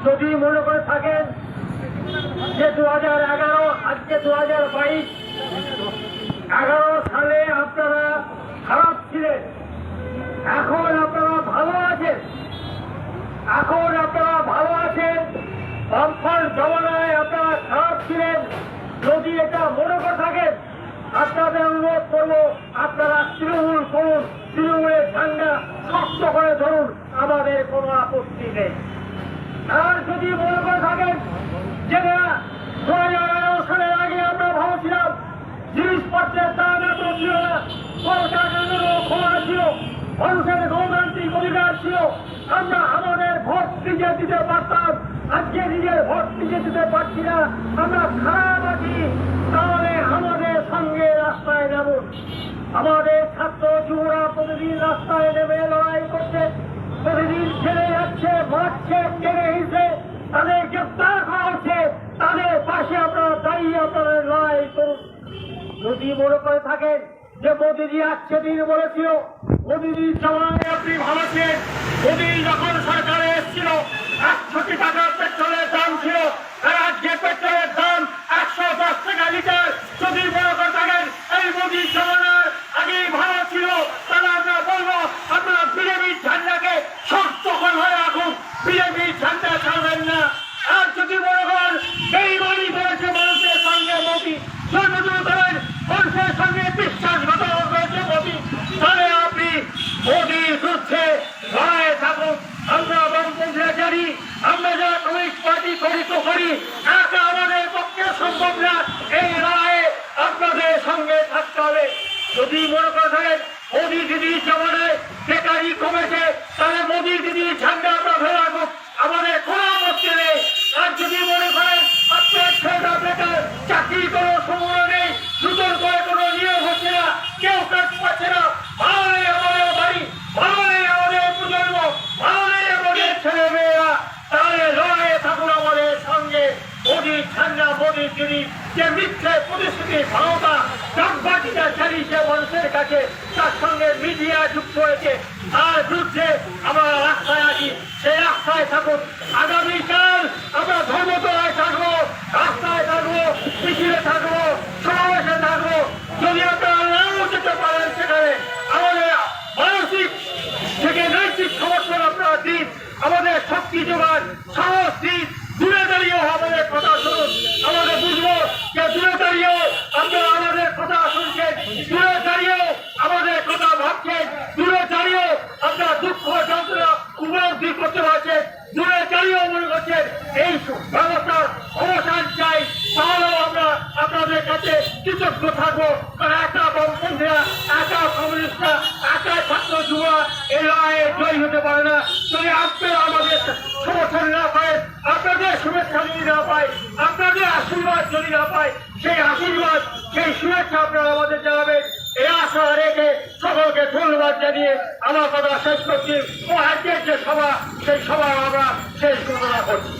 যদি মনে করে থাকেন যে 2011 আজকে 2022, 11 সালে আপনারা খারাপ ছিলেন, এখন আপনারা ভালো আছেন, এখন আপনারা ভালো আছেন। বামফ্রন্ট জমানায় আপনারা খারাপ ছিলেন। যদি এটা মনে করে থাকেন, আপনাদের অনুরোধ করবো আপনারা তৃণমূল করুন, তৃণমূলের ঝান্ডা শক্ত করে ধরুন, আমাদের কোনো আপত্তি নেই। আর যদি মনে করে থাকেন যে না 2011 সালের আগে আমরা ভালো ছিলাম, জিনিসপত্রের দাম এত ছিল না, সরকার খোলা ছিল, মানুষের গণতান্ত্রিক অধিকার ছিল, আমরা আমাদের ভোট নিজে দিতে পারতাম, আজকে নিজের ভোট নিজে দিতে পারছি না, আমরা খারাপ আছি, তাহলে আমাদের সঙ্গে রাস্তায় নামুন। আমাদের ছাত্র যুবরা প্রতিদিন রাস্তায় নেমে লড়াই করছে, প্রতিদিন ছেড়ে যাচ্ছে, মারছে, টেনে হিসে, তাদের গ্রেপ্তার করা হচ্ছে, তাদের পাশে আপনারা দাঁড়িয়ে আপনারা লড়াই করুন। যদি মনে করে থাকেন যে মোদীজি আজকে দিন বলেছিল, মোদীজির জমানায় আপনি ভালো ছিলেন, মোদী যখন সরকারে এসেছিল 160 টাকা পেট্রোলের দাম ছিল, আর আজকে পেট্রোলের দাম 110 টাকা লিটার। যদি মনে করে থাকেন এই মোদীর জমানার আগেই ভালো ছিল, তাহলে আমরা বলবো আপনারা বিজেপির ঝান্ডাকে শক্ত করে রাখুন, বিজেপির ঝান্ডা ছাড়বেন না। আর যদি মনে করেন বেইমানি করেছে মানুষের সঙ্গে মোদী, যদি করেন মানুষের সঙ্গে বিশ্বাসঘাতকতা করেছে মোদী, তাহলে আপনি মোদীর বিরুদ্ধে লড়াইয়ে থাকুন। আমরা বামপন্থীরা জানি, আমরা যারা কমিউনিস্ট পার্টি গঠিত করি, একা আমাদের পক্ষে সম্ভব না, এই লড়াইয়ে আপনাদের সঙ্গে থাকতে হবে। যদি মনে করে থাকেন মোদী দিদির জমানায় বেকারি কমেছে, তাহলে মোদী দিদির ঝান্ডা আমরা ধরে রাখুন, আমাদের কোনো আপত্তি নেই। আর যদি মনে করেন আপনার ছেলেটা বেকার, চাকরি কোনো সময় নেই, নতুন করে কোনো নিয়োগ হচ্ছে না, কেউ কাজ পাচ্ছে না, ভালো নেই আমাদের বাড়ি, ভালো নেই আমাদের প্রজন্ম, ভালো নেই আমাদের ছেলে মেয়েরা, তাহলে লড়াইয়ে থাকুন আমাদের সঙ্গে। মোদীর ঝান্ডা, মোদীর দিদি যে মিথ্যে প্রতিশ্রুতির ভাওতা ডাকবাজিটা চালিয়েছে মানুষের কাছে, তার সঙ্গে মিডিয়া যুক্ত হয়েছে, তার বিরুদ্ধে আমরা রাস্তায় আছি, সেই রাস্তায় থাকুন। আগামীকাল আমরা ধর্মতলায় থাকবো, রাস্তায় থাকবো, মিছিলে থাকবো, সমাবেশে থাকবো। যদি আপনারা নাও যেতে পারেন সেখানে আমাদের মানসিক থেকে নৈতিক সমর্থন আপনারা দিন, আমাদের শক্তি যোগান, সাহস দিন, দূরে দাঁড়িয়েও আমাদের কথা শুনুন, আমাদের বুঝবো যে দূরে দাঁড়িয়েও আপনারা আমাদের কথা শুনছেন, দূরে দাঁড়িয়েও আমাদের কথা ভাবছেন, দূরে দাঁড়িয়েও আপনারা দুঃখ যন্ত্রণা উপলব্ধি করতে পারছেন, দূরে দাঁড়িয়েও মনে করছেন এই ব্যবস্থার অবসান চাই, তাহলেও আমরা আপনাদের কাছে কৃতজ্ঞ থাকবো। কারণ একা বামপন্থীরা, একা কমিউনিস্টরা, একা ছাত্র যুবা এই লড়াইয়ে জয়ী হতে পারে না। যদি আপনারা আমাদের সমর্থন না পায়, আপনাদের শুভেচ্ছা যদি না পায়, আপনাদের আশীর্বাদ যদি না পায়, সেই আশীর্বাদ, সেই শুভেচ্ছা আপনারা আমাদের জানাবেন, এই আশা রেখে সকলকে ধন্যবাদ জানিয়ে আমার কথা শেষ করছি। ও আজকের যে সভা, সেই সভা আমরা শেষ ঘোষণা করছি।